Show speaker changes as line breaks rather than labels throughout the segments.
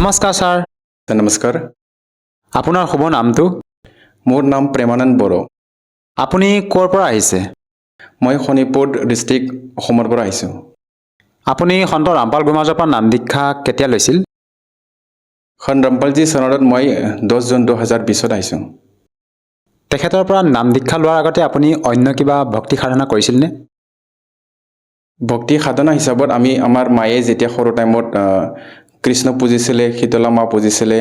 নমস্কাৰ ছাৰ।
নমস্কাৰ।
আপোনাৰ শুভ নামটো?
মোৰ নাম প্ৰেমানন্দ বড়ো।
আপুনি ক'ৰ পৰা আহিছে?
মই শোণিতপুৰ ডিষ্ট্ৰিক্ট অসমৰ পৰা আহিছোঁ।
আপুনি সন্ত ৰামপাল গুৰুমাজৰ পৰা নাম দীক্ষা কেতিয়া লৈছিল?
খন ৰামপালজী চৰণত মই 10 জুন 2020 আহিছোঁ।
তেখেতৰ পৰা নাম দীক্ষা লোৱাৰ আগতে আপুনি অন্য কিবা ভক্তি সাধনা কৰিছিলনে?
ভক্তি সাধনা হিচাপত আমি আমাৰ মায়ে যেতিয়া সৰু টাইমত কৃষ্ণ পূজিছিলে, শীতলা মা পূজিছিলে,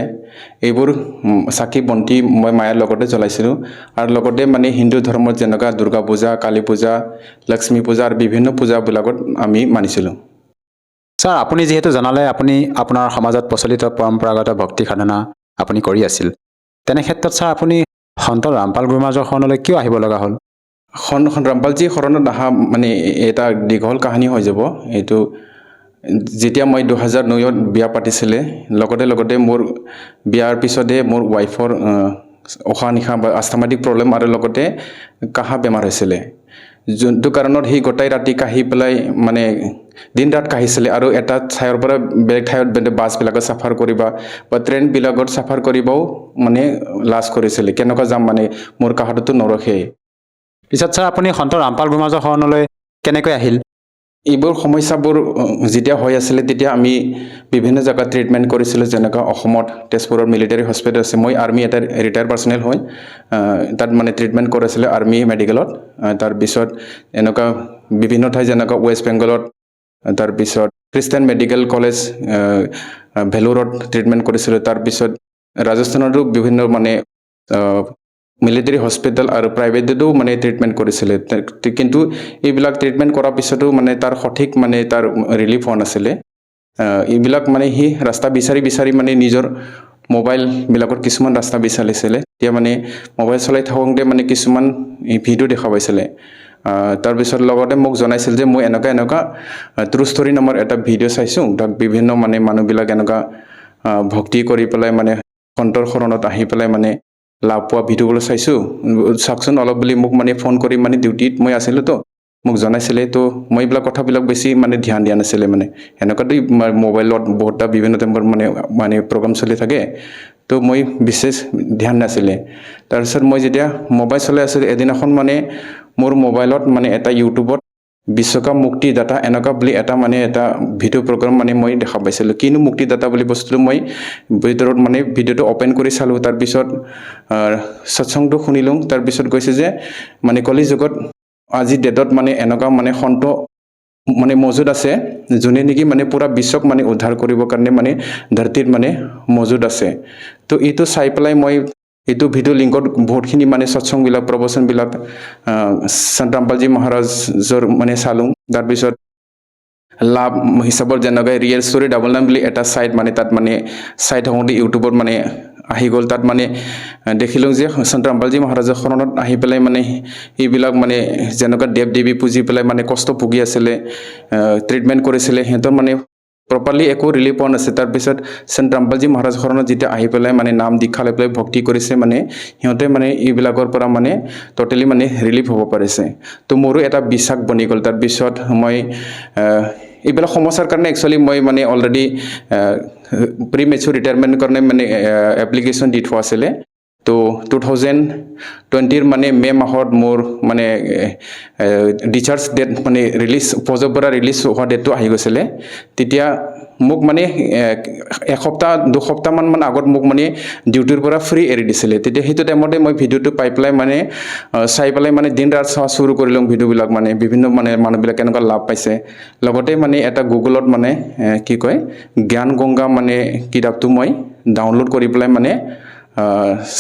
এইবোৰ চাকি বন্তি মই মায়াৰ লগতে জ্বলাইছিলোঁ। আৰু লগতে মানে হিন্দু ধৰ্মত যেনেকুৱা দুৰ্গা পূজা, কালী পূজা, লক্ষ্মী পূজা আৰু বিভিন্ন পূজাবিলাকত আমি মানিছিলোঁ।
ছাৰ, আপুনি যিহেতু জনালে আপুনি আপোনাৰ সমাজত প্ৰচলিত পৰম্পৰাগত ভক্তি সাধনা আপুনি কৰি আছিল, তেনে ক্ষেত্ৰত ছাৰ আপুনি সন্ত ৰামপাল গুৰুমাজৰ শৰণলৈ কিয় আহিব লগা হ'ল?
ৰামপালজী শৰণত অহা মানে এটা দীঘল কাহিনী হৈ যাব। এইটো যেতিয়া মই 2009ত বিয়া পাতিছিলে, লগতে মোৰ বিয়াৰ পিছতে মোৰ ৱাইফৰ উশাহ নিশাহ বা আস্থামেটিক প্ৰব্লেম আৰু লগতে কাঁহা বেমাৰ হৈছিলে, যোনটো কাৰণত সি গোটেই ৰাতি কাঁহি পেলাই মানে দিন ৰাত কাঁহিছিলে। আৰু এটা ঠাইৰ পৰা বেলেগ ঠাইত বাছবিলাকত চাফাৰ কৰিবা বা ট্ৰেইনবিলাকত চাফাৰ কৰিবও মানে লাজ কৰিছিলে, কেনেকুৱা যাম মানে মোৰ কাঁহটোতো নৰখেই।
পিছত ছাৰ আপুনি সন্ত ৰামপাল গুৰুমাজৰ শৰণলৈ কেনেকৈ আহিল?
এইবোৰ সমস্যাবোৰ যেতিয়া হৈ আছিলে তেতিয়া আমি বিভিন্ন জেগাত ট্ৰিটমেণ্ট কৰিছিলোঁ, যেনেকুৱা অসমত তেজপুৰৰ মিলিটাৰী হস্পিটেল আছে। মই আৰ্মি এটা ৰিটায়াৰ্ড পাৰ্চনেল হয়, তাত মানে ট্ৰিটমেণ্ট কৰাইছিলে আৰ্মি মেডিকেলত। তাৰপিছত এনেকুৱা বিভিন্ন ঠাই যেনেকুৱা ৱেষ্ট বেংগলত, তাৰপিছত খ্ৰীষ্টান মেডিকেল কলেজ ভেলোৰত ট্ৰিটমেণ্ট কৰিছিলোঁ। তাৰপিছত ৰাজস্থানতো বিভিন্ন মানে মিলিটাৰী হস্পিটেল আৰু প্ৰাইভেটতো মানে ট্ৰিটমেণ্ট কৰিছিলে। কিন্তু এইবিলাক ট্ৰিটমেণ্ট কৰাৰ পিছতো মানে তাৰ সঠিক মানে তাৰ ৰিলিফ হোৱা নাছিলে। এইবিলাক মানে সি ৰাস্তা বিচাৰি মানে নিজৰ মোবাইলবিলাকত কিছুমান ৰাস্তা বিচাৰিছিলে। এতিয়া মানে মোবাইল চলাই থাকোঁতে মানে কিছুমান ভিডিঅ' দেখা পাইছিলে। তাৰপিছত লগতে মোক জনাইছিল যে মই এনেকুৱা ট্ৰু ষ্টৰী নামৰ এটা ভিডিঅ' চাইছোঁ, তাত বিভিন্ন মানে মানুহবিলাক এনেকুৱা ভক্তি কৰি পেলাই মানে সন্তৰ শৰণত আহি পেলাই মানে লাভ পোৱা ভিডিঅ'বোৰ চাইছোঁ, চাওকচোন অলপ বুলি মোক মানে ফোন কৰি মানে ডিউটিত মই আছিলোঁ তো মোক জনাইছিলে। তো মই এইবিলাক কথাবিলাক বেছি মানে ধ্যান দিয়া নাছিলে। মানে এনেকুৱাতো মোবাইলত বহুতটা বিভিন্ন টাইমত মানে প্ৰগ্ৰাম চলি থাকে, তো মই বিশেষ ধ্যান নাছিলে। তাৰপিছত মই যেতিয়া মোবাইল চলাই আছিলোঁ, এদিনাখন মানে মোৰ মোবাইলত মানে এটা ইউটিউবত বিশ্বকাপ মুক্তিদাতা এনেকুৱা বুলি এটা ভিডিঅ' প্ৰগ্ৰাম মানে মই দেখা পাইছিলোঁ। কিনো মুক্তিদাতা বুলি বস্তুটো মই ভিতৰত মানে ভিডিঅ'টো অ'পেন কৰি চালোঁ। তাৰপিছত সৎসংটো শুনিলোঁ। তাৰপিছত কৈছে যে মানে কলি যুগত আজিৰ ডেটত মানে এনেকুৱা মানে সন্ত মানে মজুদ আছে, যোনে নেকি মানে পুৰা বিশ্বক মানে উদ্ধাৰ কৰিবৰ কাৰণে মানে ধৰতীত মানে মজুদ আছে। তো এইটো চাই পেলাই মই এইটো ভিডিঅ' লিংকত বহুতখিনি মানে সৎসংবিলাক প্ৰবচনবিলাক সন্ত ৰামপালজী মহাৰাজৰ মানে চালোঁ। তাৰপিছত লাভ হিচাপত যেনেকৈ ৰিয়েল ষ্টৰী ডাবল9 বুলি এটা ছাইট মানে তাত মানে চাই থাকোঁতে ইউটিউবত মানে আহি গ'ল। তাত মানে দেখিলোঁ যে সন্ত ৰামপালজী মহাৰাজৰ শৰণত আহি পেলাই মানে এইবিলাক মানে যেনেকুৱা দেৱ দেৱী পুজি পেলাই মানে কষ্ট ভুগি আছিলে, ট্ৰিটমেণ্ট কৰিছিলে, সিহঁতৰ মানে প্ৰপাৰলি একো ৰিলিফ পোৱা নাছিলে। তাৰপিছত সন্ত ৰামপালজী মহাৰাজৰ শৰণত যেতিয়া আহি পেলাই মানে নাম দীক্ষা লৈ পেলাই ভক্তি কৰিছে, মানে সিহঁতে মানে এইবিলাকৰ পৰা মানে ট'টেলি মানে ৰিলিফ হ'ব পাৰিছে। তো মোৰো এটা বিশ্বাস বনি গ'ল। তাৰপিছত মই এইবিলাক সমস্যাৰ কাৰণে একচুৱেলি মই মানে অলৰেডি প্ৰি মেচুৰ ৰিটায়াৰমেণ্টৰ কাৰণে মানে এপ্লিকেশ্যন দি থোৱা আছিলে। তো 2020 মানে মে' মাহত মোৰ মানে ডিচাৰ্জ ডেট মানে ৰিলিজ ফৌজৰ পৰা ৰিলিজ হোৱা ডেটটো আহি গৈছিলে। তেতিয়া মোক মানে এসপ্তাহ দুসপ্তাহমান আগত মোক মানে ডিউটিৰ পৰা ফ্ৰী এৰি দিছিলে। তেতিয়া সেইটো টাইমতে মই ভিডিঅ'টো পাই পেলাই মানে চাই পেলাই মানে দিন ৰাত চোৱা চুৰু কৰিলোঁ ভিডিঅ'বিলাক, মানে বিভিন্ন মানে মানুহবিলাক কেনেকুৱা লাভ পাইছে। লগতে মানে এটা গুগলত মানে কি কয় জ্ঞান গংগা মানে কিতাপটো মই ডাউনলোড কৰি পেলাই মানে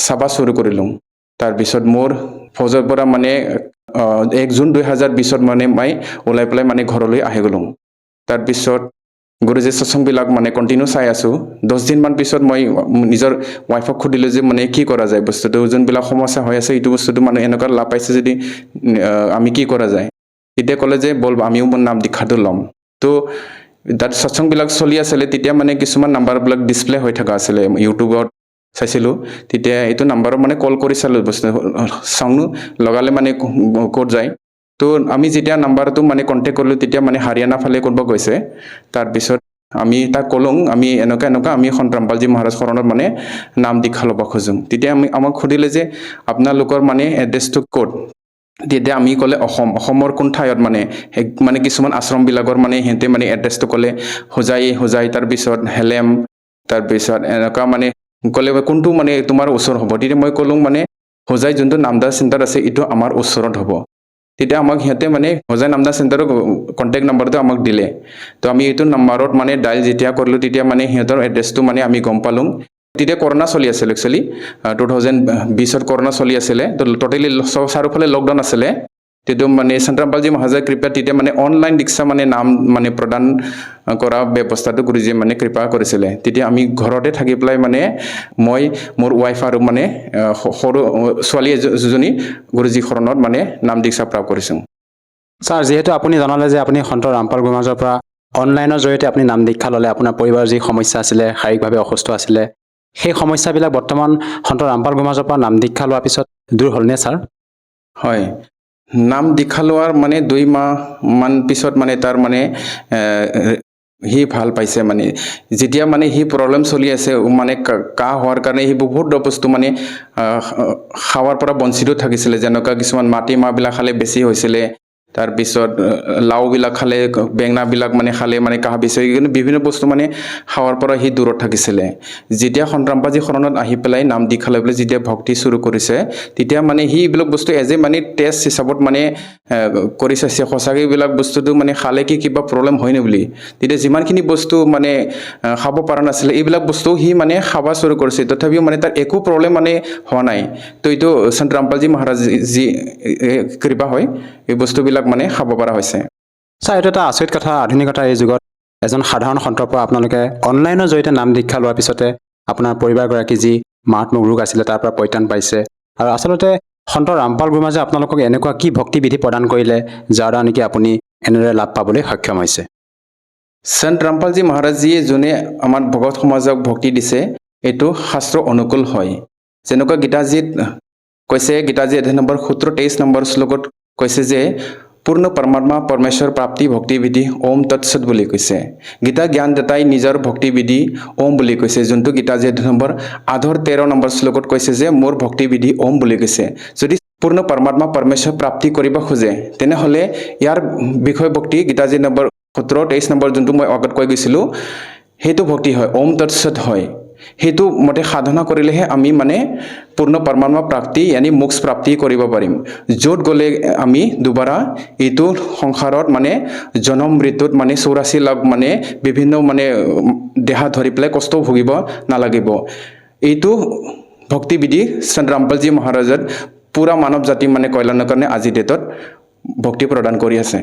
চাবা চুৰু কৰিলোঁ। তাৰপিছত মোৰ ফৌজৰ পৰা মানে 1 জুন 2020 মানে মই ওলাই পেলাই মানে ঘৰলৈ আহি গ'লোঁ। তাৰপিছত গুৰুজী সৎসংবিলাক মানে কণ্টিনিউ চাই আছোঁ। 10 দিনমান পিছত মই নিজৰ ৱাইফক সুধিলোঁ যে মানে কি কৰা যায়, বস্তুটো যোনবিলাক সমস্যা হৈ আছে এইটো বস্তুটো মানে এনেকুৱা লাভ পাইছে যদি আমি কি কৰা যায়। তেতিয়া ক'লে যে ব'ল আমিও নাম দীক্ষাটো ল'ম। তো তাত সৎসংবিলাক চলি আছিলে। তেতিয়া মানে কিছুমান নাম্বাৰবিলাক ডিছপ্লে হৈ থকা আছিলে, ইউটিউবত চাইছিলোঁ। তেতিয়া এইটো নাম্বাৰত মানে কল কৰি চালোঁ, বস্তু চাওঁ লগালে মানে ক'ত যায়। তো আমি যেতিয়া নাম্বাৰটো মানে কণ্টেক্ট কৰিলোঁ, তেতিয়া মানে হাৰিয়ানা ফালে কৰিব গৈছে। তাৰপিছত আমি তাক ক'লোঁ আমি এনেকুৱা আমি সন্ত ৰামপালজী মহাৰাজ শৰণত মানে নাম দীক্ষা ল'ব খোজোঁ তেতিয়া আমাক সুধিলে যে আপোনালোকৰ মানে এড্ৰেছটো ক'ত তেতিয়া আমি ক'লে অসমৰ কোন ঠাইত মানে কিছুমান আশ্ৰমবিলাকৰ মানে সিহঁতে মানে এড্ৰেছটো ক'লে হোজাই তাৰপিছত হেলেম তাৰপিছত এনেকুৱা মানে ক'লে কোনটো মানে তোমাৰ ওচৰ হ'ব তেতিয়া মই ক'লোঁ মানে হোজাই যোনটো নামদাৰ চেণ্টাৰ আছে এইটো আমাৰ ওচৰত হ'ব তেতিয়া আমাক সিহঁতে মানে হোজাই নামদাৰ চেণ্টাৰৰ কণ্টেক্ট নম্বৰটো আমাক দিলে তো আমি এইটো নম্বৰত মানে ডাইল যেতিয়া কৰিলোঁ তেতিয়া মানে সিহঁতৰ এড্ৰেছটো মানে আমি গম পালোঁ তেতিয়া কৰোণা চলি আছিল একচুৱেলি 2020ত কৰোণা চলি আছিলে তো টোটেলি চাৰিওফালে লকডাউন আছিলে তেতিয়া মানে সন্ত ৰামপালজী মহাৰাজৰ কৃপাত তেতিয়া মানে অনলাইন দীক্ষা মানে নাম মানে প্ৰদান কৰা ব্যৱস্থাটো গুৰুজীয়ে মানে কৃপা কৰিছিলে তেতিয়া আমি ঘৰতে থাকি পেলাই মানে মই মোৰ ৱাইফ আৰু মানে সৰু ছোৱালী এজনী গুৰুজী শৰণত মানে নাম দীক্ষা প্ৰাপ্ত কৰিছোঁ
ছাৰ যিহেতু আপুনি জনালে যে আপুনি সন্ত ৰামপাল গুৰুমাজৰ পৰা অনলাইনৰ জৰিয়তে আপুনি নাম দীক্ষা ল'লে আপোনাৰ পৰিবাৰৰ যি সমস্যা আছিলে শাৰীৰিকভাৱে অসুস্থ আছিলে সেই সমস্যাবিলাক বৰ্তমান সন্ত ৰামপাল গুৰুমাজৰ পৰা নাম দীক্ষা লোৱাৰ পিছত দূৰ হ'লনে ছাৰ
হয় নাম দীক্ষা লোৱাৰ মানে 2 মাহ মান পিছত মানে তাৰ মানে সি ভাল পাইছে মানে যেতিয়া মানে সি প্ৰব্লেম চলি আছে মানে কাহ হোৱাৰ কাৰণে সি বহুত বস্তু মানে খাৱাৰ পৰা বঞ্চিত থাকিছিলে যেনেকুৱা কিছুমান মাটিমাহবিলাক খালে বেছি হৈছিলে তাৰপিছত লাওবিলাক খালে বেঙেনাবিলাক মানে খালে মানে কাহ বেছি হৈ কিন্তু বিভিন্ন বস্তু মানে খাৱাৰ পৰা সি দূৰত থাকিছিলে যেতিয়া সন্ত ৰামপালজী শৰণত আহি পেলাই নাম দীক্ষা লৈ পেলাই যেতিয়া ভক্তি চুৰু কৰিছে তেতিয়া মানে সি এইবিলাক বস্তু এজে মানে টেষ্ট হিচাপত মানে কৰি চাইছে সঁচাকৈ এইবিলাক বস্তুটো মানে খালে কি কিবা প্ৰব্লেম হয়নে বুলি তেতিয়া যিমানখিনি বস্তু মানে খাব পৰা নাছিলে এইবিলাক বস্তু সি মানে খাব চুৰু কৰিছে তথাপিও মানে তাৰ একো প্ৰব্লেম মানে হোৱা নাই তো এইটো সন্ত ৰামপালজী মহাৰাজ যি কৃপা হয় এই বস্তুবিলাক মানে খাব পৰা হৈছে
ছাৰ এইটো এটা আচৰিত কথা আধুনিকতাৰ এই যুগত এজন সাধাৰণ সন্তৰ পৰা আপোনালোকে অনলাইনৰ জৰিয়তে নাম দীক্ষা লোৱাৰ পিছতে আপোনাৰ পৰিবাৰগৰাকী যি মাৰাত্মক ৰোগ আছিলে তাৰ পৰা পৰিত্ৰাণ পাইছে আৰু আচলতে সন্ত ৰামপাল গুৰুমাজে আপোনালোকক এনেকুৱা কি ভক্তিবিধি প্ৰদান কৰিলে যাৰ দ্বাৰা নেকি আপুনি এনেদৰে লাভ পাবলৈ সক্ষম হৈছে
সন্ত ৰামপালজী মহাৰাজজীয়ে যোনে আমাৰ ভগত সমাজক ভক্তি দিছে এইটো শাস্ত্ৰ অনুকূল হয় যেনেকুৱা গীতাজীত কৈছে গীতাজী অধ্যায় নম্বৰ 17-23 নম্বৰ শ্লোকত কৈছে যে পূৰ্ণ পৰমাত্মা পৰমেশ্বৰ প্ৰাপ্তি ভক্তিবিধি ওম তৎসৎ বুলি কৈছে গীতা জ্ঞান দাতাই নিজৰ ভক্তিবিধি ওম বুলি কৈছে যোনটো গীতাজী অধ্যায় নম্বৰ 13 নম্বৰ শ্লোকত কৈছে যে মোৰ ভক্তিবিধি ওম বুলি কৈছে যদি পূৰ্ণ পৰমাত্মা পৰমেশ্বৰ প্ৰাপ্তি কৰিব খোজে তেনেহ'লে ইয়াৰ বিষয় ভক্তি গীতাজী নম্বৰ 17-23 নম্বৰ যোনটো মই আগত কৈ গৈছিলোঁ সেইটো ভক্তি হয় ওম তৎসৎ হয় সেইটো মতে সাধনা কৰিলেহে আমি মানে পূৰ্ণ পৰমাত্মা প্ৰাপ্তি यानी মোক্ষ প্ৰাপ্তি কৰিব পাৰিম য'ত গ'লে আমি দুবাৰা এইটো সংসাৰত মানে জনম মৃত্যুত মানে 84 লাখ মানে বিভিন্ন মানে দেহা ধৰি পেলাই কষ্ট ভুগিব নালাগিব এইটো ভক্তিবিধি সন্ত ৰামপালজী মহাৰাজৰ পুৰা মানৱ জাতি মানে কল্যাণৰ কাৰণে আজি ডেটত ভক্তি প্ৰদান কৰি আছে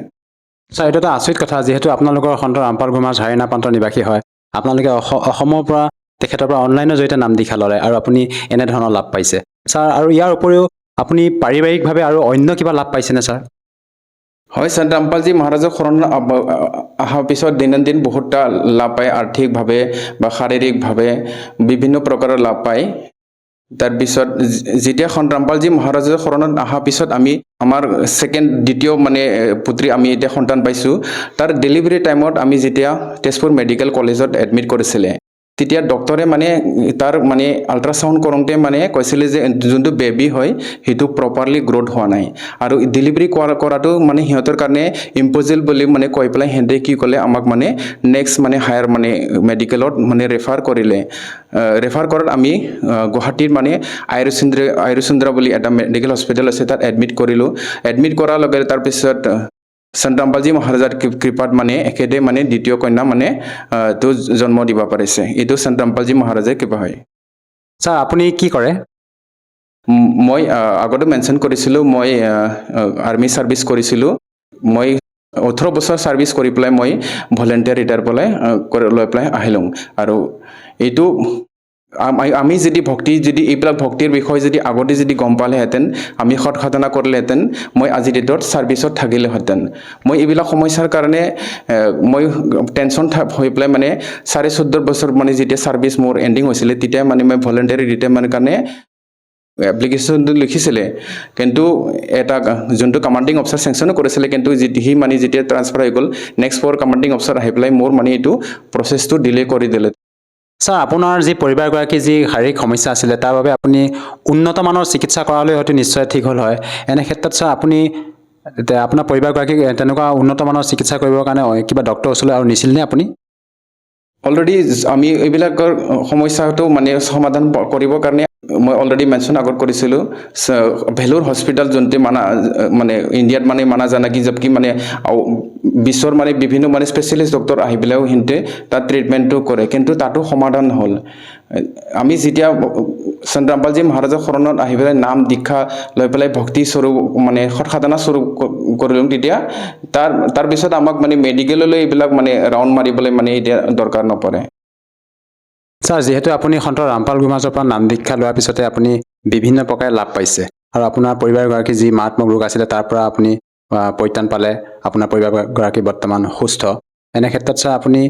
ছাৰ এইটো এটা আচৰিত কথা যিহেতু আপোনালোকৰ সন্ত ৰামপাল গুৰুমাজ হাৰিয়ানা প্ৰান্তৰ নিবাসী হয় আপোনালোকে অসমৰ পৰা তেখেতৰ পৰা অনলাইনৰ জৰিয়তে নাম দীক্ষা ল'লে আৰু আপুনি এনেধৰণৰ লাভ পাইছে ছাৰ আৰু ইয়াৰ উপৰিও আপুনি পাৰিবাৰিকভাৱে আৰু অন্য কিবা লাভ পাইছেনে ছাৰ
হয় সন্ত ৰামপালজী মহাৰাজৰ শৰণ অহাৰ পিছত দৈনন্দিন বহুতটা লাভ পায় আৰ্থিকভাৱে বা শাৰীৰিকভাৱে বিভিন্ন প্ৰকাৰৰ লাভ পায় তাৰপিছত যেতিয়া সন্ত ৰামপালজী মহাৰাজৰ শৰণত অহাৰ পিছত আমি আমাৰ দ্বিতীয় মানে পুত্ৰী আমি এতিয়া সন্তান পাইছোঁ তাৰ ডেলিভাৰী টাইমত আমি যেতিয়া তেজপুৰ মেডিকেল কলেজত এডমিট কৰিছিলে তেতিয়া ডক্টৰে মানে তাৰ মানে আল্ট্ৰাসাউণ্ড কৰোঁতে মানে কৈছিলে যে যোনটো বেবী হয় সেইটো প্ৰপাৰলি গ্ৰোথ হোৱা নাই আৰু ডেলিভাৰী কৰাটো মানে সিহঁতৰ কাৰণে ইম্পচিবল বুলি মানে কৈ পেলাই সিহঁতে কি ক'লে আমাক মানে নেক্সট মানে হায়াৰ মানে মেডিকেলত মানে ৰেফাৰ কৰিলে ৰেফাৰ কৰাত আমি গুৱাহাটীৰ মানে আয়ুৰচন্দ্ৰা বুলি এটা মেডিকেল হস্পিটেল আছে তাত এডমিট কৰিলোঁ এডমিট কৰাৰ লগে তাৰপিছত সন্ত ৰামপালজী মহাৰাজাৰ কৃপাত মানে এখেতে মানে দ্বিতীয় কন্যা মানে তো জন্ম দিব পাৰিছে এইটো সন্ত ৰামপালজী মহাৰাজৰ কৃপা হয়
ছাৰ আপুনি কি কৰে
মই আগতে মেনশ্যন কৰিছিলোঁ মই আৰ্মি ছাৰ্ভিচ কৰিছিলোঁ মই 18 বছৰ ছাৰ্ভিচ কৰি পেলাই মই ভলেণ্টিয়াৰ ৰিটায়াৰ লৈ পেলাই আহিলোঁ আৰু এইটো আমি যদি ভক্তি যদি এইবিলাক ভক্তিৰ বিষয়ে যদি আগতে যদি গম পালেহেঁতেন আমি সৎ সাধনা কৰিলেহেঁতেন মই আজি ডেটত ছাৰ্ভিচত থাকিলেহেঁতেন মই এইবিলাক সমস্যাৰ কাৰণে মই টেনশ্যন হৈ পেলাই মানে 14.5 বছৰ মানে যেতিয়া ছাৰ্ভিচ মোৰ এণ্ডিং হৈছিলে তেতিয়া মানে মই ভলেণ্টিয়াৰী ৰিটায়াৰমেণ্টৰ কাৰণে এপ্লিকেশ্যনটো লিখিছিলে কিন্তু এটা যোনটো কমাণ্ডিং অফিচাৰ চেংচনো কৰিছিলে কিন্তু সি মানে যেতিয়া ট্ৰান্সফাৰ হৈ গ'ল নেক্সট ফৰ কমাণ্ডিং অফিচাৰ আহি পেলাই মোৰ মানে এইটো প্ৰচেছটো ডিলে কৰি দিলে
ছাৰ আপোনাৰ যি পৰিবাৰগৰাকী যি শাৰীৰিক সমস্যা আছিলে তাৰ বাবে আপুনি উন্নত মানৰ চিকিৎসা কৰালৈ হয়তো নিশ্চয় ঠিক হ'ল হয় এনে ক্ষেত্ৰত ছাৰ আপুনি আপোনাৰ পৰিবাৰগৰাকীক তেনেকুৱা উন্নত মানৰ চিকিৎসা কৰিবৰ কাৰণে কিবা ডক্টৰ ওচৰলৈ আৰু নিছিলনে আপুনি
অলৰেডি আমি এইবিলাকৰ সমস্যাটো মানে সমাধান কৰিবৰ কাৰণে মই অলৰেডি মেনশ্যন আগত কৰিছিলোঁ ভেলোৰ হস্পিটেল যোনটো মানে ইণ্ডিয়াত মানে মানা জানা কি জবকি মানে বিশ্বৰ মানে বিভিন্ন মানে স্পেচিয়েলিষ্ট ডক্টৰ আহি পেলাইও সিহঁতে তাত ট্ৰিটমেণ্টটো কৰে কিন্তু তাতো সমাধান হ'ল আমি যেতিয়া সন্ত ৰামপালজী মহাৰাজৰ শৰণত আহি পেলাই নাম দীক্ষা লৈ পেলাই ভক্তি স্বৰূপ মানে সৎসাধনা স্বৰূপ কৰিলোঁ তেতিয়া তাৰপিছত আমাক মানে মেডিকেললৈ এইবিলাক মানে ৰাউণ্ড মাৰিবলৈ মানে এতিয়া দৰকাৰ নপৰে
ছাৰ যিহেতু আপুনি সন্ত ৰামপাল গুৰুমহাৰাজৰ পৰা নাম দীক্ষা লোৱাৰ পিছতে আপুনি বিভিন্ন প্ৰকাৰে লাভ পাইছে আৰু আপোনাৰ পৰিবাৰগৰাকী যি মাৰাত্মক ৰোগ আছিলে তাৰ পৰা আপুনি পৰিত্ৰাণ পালে আপোনাৰ পৰিবাৰগৰাকী বৰ্তমান সুস্থ এনে ক্ষেত্ৰত ছাৰ আপুনি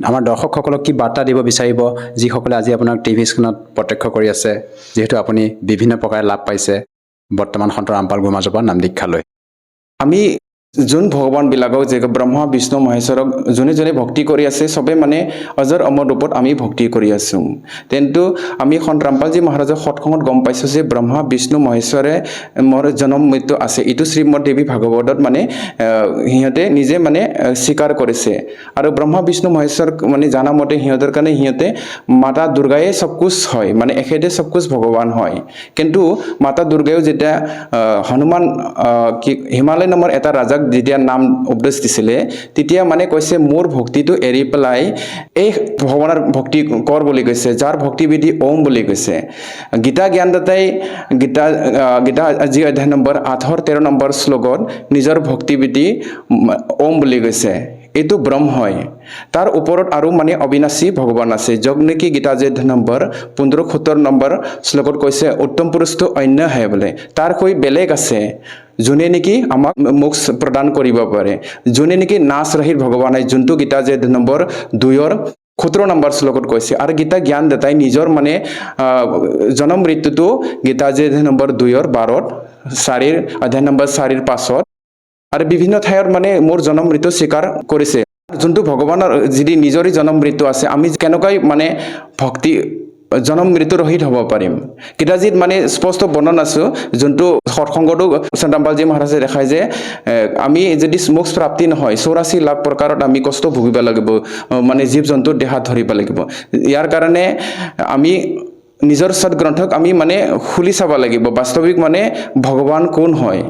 আমাৰ দৰ্শকসকলক কি বাৰ্তা দিব বিচাৰিব যিসকলে আজি আপোনাক টিভি স্ক্ৰীণত প্ৰত্যক্ষ কৰি আছে যিহেতু আপুনি বিভিন্ন প্ৰকাৰে লাভ পাইছে বৰ্তমান সন্ত ৰামপাল গুৰুমহাৰাজৰ পৰা নাম দীক্ষা লৈ
আমি যোন ভগৱানবিলাকক যে ব্ৰহ্মা বিষ্ণু মহেশ্বৰক যোনে যোনে ভক্তি কৰি আছে চবে মানে অজৰ অমৰ ৰূপত আমি ভক্তি কৰি আছোঁ কিন্তু আমি সন্ত ৰামপালজী মহাৰাজৰ সৎসংগত গম পাইছোঁ যে ব্ৰহ্মা বিষ্ণু মহেশ্বৰে মোৰ জন্ম মৃত্যু আছে এইটো শ্ৰীমদ দেৱী ভাগৱতত মানে সিহঁতে নিজে মানে স্বীকাৰ কৰিছে আৰু ব্ৰহ্মা বিষ্ণু মহেশ্বৰ মানে জানা মতে সিহঁতৰ কাৰণে সিহঁতে মাতা দুৰ্গায়ে সবকুছ হয় মানে এখেতে সবকুছ ভগৱান হয় কিন্তু মাতা দুৰ্গায়ো যেতিয়া হনুমান হিমালয় নামৰ এটা ৰাজাক যেতিয়া নাম উপদেশ দিছিলে তেতিয়া মানে কৈছে মোৰ ভক্তিটো এৰি পেলাই এই ভগৱানৰ ভক্তি কৰ বুলি কৈছে যাৰ ভক্তিবিধি ওম বুলি কৈছে গীতা জ্ঞানদাতাই গীতা আজি অধ্যায় নম্বৰ 8-13 নম্বৰ শ্লোকত নিজৰ ভক্তিবিধি ওম বুলি কৈছে এইটো ব্ৰহ্ম হয় তাৰ ওপৰত আৰু মানে অবিনাশী ভগৱান আছে যক নেকি গীতা যে নম্বৰ 15-17 নম্বৰ শ্লোকত কৈছে উত্তম পুৰুষটো অন্য হয় বোলে তাৰ কৈ বেলেগ আছে যোনে নেকি আমাক মোক্ষ প্ৰদান কৰিব পাৰে যোনে নেকি নাচ ৰহিত ভগৱান হয় যোনটো গীতা যে নম্বৰ 2-17 নম্বৰ শ্লোকত কৈছে আৰু গীতা জ্ঞান দাতাই নিজৰ মানে জন্ম মৃত্যুটো গীতা যে নম্বৰ 2-12 অধ্যায় নম্বৰ 4-5 আৰু বিভিন্ন ঠাইত মানে মোৰ জন্ম মৃত্যু স্বীকাৰ কৰিছে যোনটো ভগৱানৰ যদি নিজৰে জন্ম মৃত্যু আছে আমি কেনেকৈ মানে ভক্তি জন্ম মৃত্যু ৰহিত হ'ব পাৰিম গীতাজিত মানে স্পষ্ট বৰ্ণনা আছে যোনটো সৎসংগটো সন্ত ৰামপালজী মহাৰাজে দেখায় যে আমি যদি মোক্ষ প্ৰাপ্তি নহয় 84 লাখ প্ৰকাৰত আমি কষ্ট ভুগিব লাগিব মানে জীৱ জন্তুৰ দেহাত ধৰিব লাগিব ইয়াৰ কাৰণে আমি নিজৰ সৎগ্ৰন্থক আমি মানে খুলি চাব লাগিব বাস্তৱিক মানে ভগৱান কোন হয়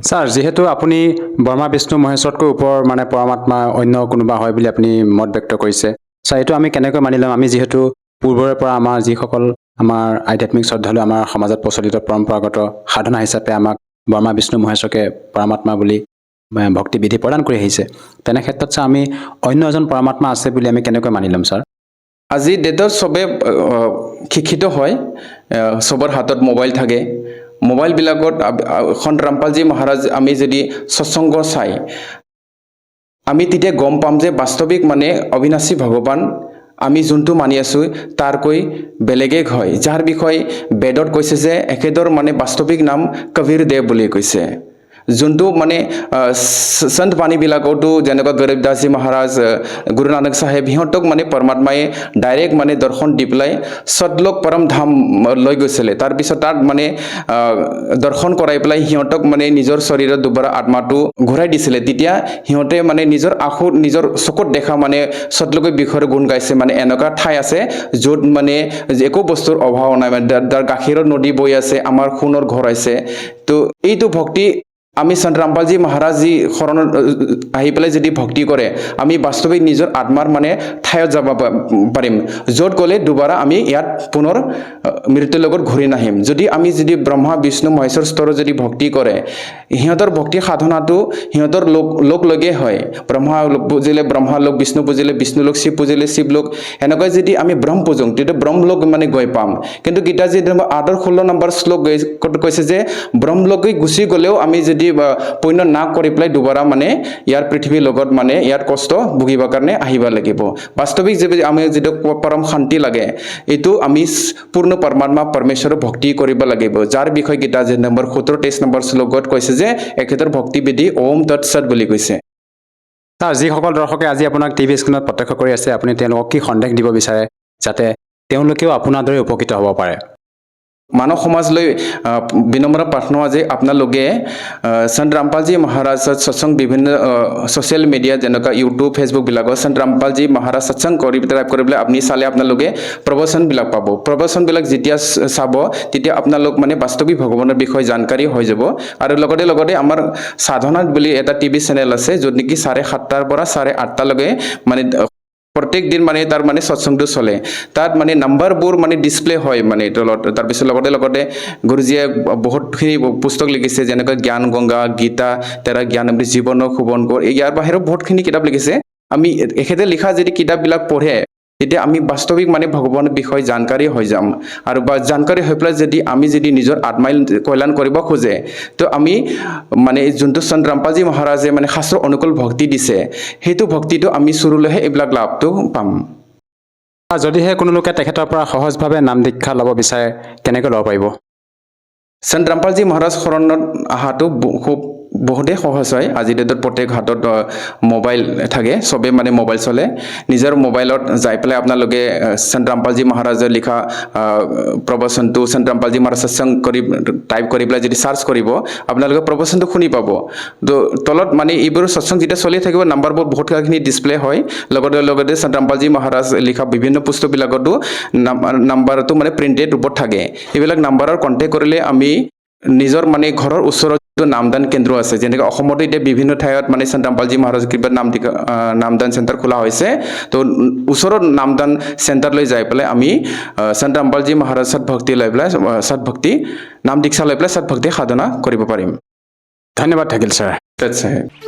ছাৰ যিহেতু আপুনি ব্ৰহ্মা বিষ্ণু মহেশ্বৰতকৈ ওপৰ মানে পৰমাত্মা অন্য কোনোবা হয় বুলি আপুনি মত ব্যক্ত কৰিছে ছাৰ এইটো আমি কেনেকৈ মানি ল'ম আমি যিহেতু পূৰ্বৰে পৰা আমাৰ যিসকল আমাৰ আধ্যাত্মিক শ্ৰদ্ধালু আমাৰ সমাজত প্ৰচলিত পৰম্পৰাগত সাধনা হিচাপে আমাক ব্ৰহ্মা বিষ্ণু মহেশ্বৰকে পৰমাত্মা বুলি ভক্তি বিধি প্ৰদান কৰি আহিছে তেনে ক্ষেত্ৰত ছাৰ আমি অন্য এজন পৰমাত্মা আছে বুলি আমি কেনেকৈ মানি ল'ম ছাৰ
আজি ডেটত চবে শিক্ষিত হয় চবৰ হাতত মোবাইল থাকে মোবাইলবিলাকত সন্ত ৰামপালজী মহাৰাজ আমি যদি সৎসংগ চাই আমি তেতিয়া গম পাম যে বাস্তৱিক মানে অবিনাশী ভগৱান আমি যোনটো মানি আছোঁ তাৰকৈ বেলেগে হয় যাৰ বিষয়ে বেদত কৈছে যে এখেতৰ মানে বাস্তৱিক নাম কবীৰ দেৱ বুলি কৈছে যোনটো মানে সন্ত বাণীবিলাকতো যেনেকুৱা গৰীবদাসজী মহাৰাজ গুৰু নানক চাহেব সিহঁতক মানে পৰমাত্মাই ডাইৰেক্ট মানে দৰ্শন দি পেলাই সদলোক পৰম ধাম লৈ গৈছিলে তাৰপিছত তাত মানে দৰ্শন কৰাই পেলাই সিহঁতক মানে নিজৰ শৰীৰত দুবাৰ আত্মাটো ঘূৰাই দিছিলে তেতিয়া সিহঁতে মানে নিজৰ আখুৰ নিজৰ চকুত দেখা মানে সদলোকৰ বিষয়ে গুণ গাইছে মানে এনেকুৱা ঠাই আছে য'ত মানে একো বস্তুৰ অভাৱ নাই মানে তাৰ গাখীৰৰ নদী বৈ আছে আমাৰ সোণৰ ঘৰ আছে তো এইটো ভক্তি আমি সন্ত ৰামপালজী মহাৰাজজী শৰণত আহি পেলাই যদি ভক্তি কৰে আমি বাস্তৱিক নিজৰ আত্মাৰ মানে ঠাইত যাব পাৰিম য'ত গ'লে দুবাৰা আমি ইয়াত পুনৰ মৃত্যুৰ লগত ঘূৰি নাহিম যদি আমি যদি ব্ৰহ্মা বিষ্ণু মহেশ্বৰ স্তৰত যদি ভক্তি কৰে সিহঁতৰ ভক্তি সাধনাটো সিহঁতৰ লোক লগে হয় ব্ৰহ্মা পুজিলে ব্ৰহ্মা লোক বিষ্ণু পুজিলে বিষ্ণু লোক শিৱ পুজিলে শিৱ লোক এনেকৈ যদি আমি ব্ৰহ্ম পূজোঁ তেতিয়া ব্ৰহ্মলোক মানে গৈ পাম কিন্তু গীতাজী 8-16 নম্বৰ শ্লোক কৈছে যে ব্ৰহ্মলোকে গুচি গ'লেও আমি যদি যদি পুণ্য না কৰি পেলাই দুবাৰা মানে ইয়াৰ পৃথিৱীৰ লগত মানে ইয়াৰ কষ্ট ভুগিবৰ কাৰণে আহিব লাগিব বাস্তৱিক যে আমি যিটো পৰম শান্তি লাগে এইটো আমি পূৰ্ণ পৰমাত্মা পৰমেশ্বৰৰ ভক্তি কৰিব লাগিব যাৰ বিষয়ে গীতা যে নম্বৰ 17 23 নম্বৰ শ্লোকত কৈছে যে এখেতৰ ভক্তি বিধি ওম তৎসৎ বুলি কৈছে
ছাৰ যিসকল দৰ্শকে আজি আপোনাক টিভি স্ক্ৰীণত প্ৰত্যক্ষ কৰি আছে আপুনি তেওঁলোকক কি সন্দেশ দিব বিচাৰে যাতে তেওঁলোকেও আপোনাৰ দৰে উপকৃত হ'ব পাৰে
মানৱ সমাজলৈ বিনম্ৰ প্ৰাৰ্থনা যে আপোনালোকে সন্ত ৰামপালজী মহাৰাজৰ সৎসংগ বিভিন্ন ছ'চিয়েল মিডিয়া যেনেকুৱা ইউটিউব ফেচবুকবিলাকত সন্ত ৰামপালজী মহাৰাজ সৎসংগ কৰি টাইপ কৰিবলৈ আপুনি চালে আপোনালোকে প্ৰবচনবিলাক পাব প্ৰবচনবিলাক যেতিয়া চাব তেতিয়া আপোনালোক মানে বাস্তৱিক ভগৱানৰ বিষয়ে জানকাৰী হৈ যাব আৰু লগতে আমাৰ সাধনাত বুলি এটা টিভি চেনেল আছে য'ত নেকি 7:30টাৰ পৰা 8:30লৈকে মানে প্ৰত্যেক দিন মানে তাৰ মানে সৎসংগটো চলে তাত মানে নাম্বাৰবোৰ মানে ডিসপ্লে হয় মানে তলত তাৰ পিছত লগতে গুৰুজীয়ে বহুতখিনি পুস্তক লিখিছে যেনেকৈ জ্ঞান গংগা গীতা তেৰা জ্ঞান অমৃত জীৱন সুবনকৰ ইয়াৰ বাহিৰেও বহুতখিনি কিতাপ লিখিছে আমি এখেতে লিখা যদি কিতাপবিলাক পঢ়ে তেতিয়া আমি বাস্তৱিক মানে ভগৱানৰ বিষয়ে জানকাৰী হৈ যাম আৰু জানকাৰী হৈ পেলাই যদি নিজৰ আত্মাই কল্যাণ কৰিব খোজে তো আমি মানে যোনটো সন্ত ৰামপালজী মহাৰাজে মানে শাস্ত্ৰ অনুকূল ভক্তি দিছে সেইটো ভক্তিটো আমি চুৰুলৈহে এইবিলাক লাভটো পাম
যদিহে কোনো লোকে তেখেতৰ পৰা সহজভাৱে নাম দীক্ষা ল'ব বিচাৰে কেনেকৈ ল'ব পাৰিব
সন্ত ৰামপালজী মহাৰাজ শৰণত অহাটো খুব বহুতেই সহজ হয় আজি ডেটত প্ৰত্যেক হাতত মোবাইল থাকে সবে মানে মোবাইল চলে নিজৰ মোবাইলত যাই পেলাই আপোনালোকে সন্ত ৰামপালজী মহাৰাজৰ লিখা প্ৰবচনটো সন্ত ৰামপালজী মহাৰাজ সৎসংগ কৰি টাইপ কৰি পেলাই যদি সাৰ্চ কৰিব আপোনালোকে প্ৰবচনটো শুনি পাব তো তলত মানে এইবোৰ সৎসংগ যেতিয়া চলি থাকিব নাম্বাৰবোৰ বহুতখিনি ডিসপ্লে হয় লগতে সন্ত ৰামপালজী মহাৰাজ লিখা বিভিন্ন পুস্তকবিলাকতো নাম্বাৰটো মানে প্ৰিণ্টেড ৰূপত থাকে এইবিলাক নাম্বাৰৰ কণ্টেক্ট কৰিলে আমি নিজৰ মানে ঘৰৰ ওচৰত নামদান কেন্দ্ৰ আছে যেনেকৈ অসমতো এতিয়া বিভিন্ন ঠাইত মানে সন্ত ৰামপালজী মহাৰাজ কৃপাত নামদান চেণ্টাৰ খোলা হৈছে তো ওচৰত নামদান চেণ্টাৰলৈ যাই পেলাই আমি সন্ত ৰামপালজী মহাৰাজ সৎভক্তি লৈ পেলাই সৎভক্তি নাম দীক্ষা লৈ পেলাই সৎভক্তি সাধনা কৰিব পাৰিম
ধন্যবাদ থাকিল ছাৰ
তাত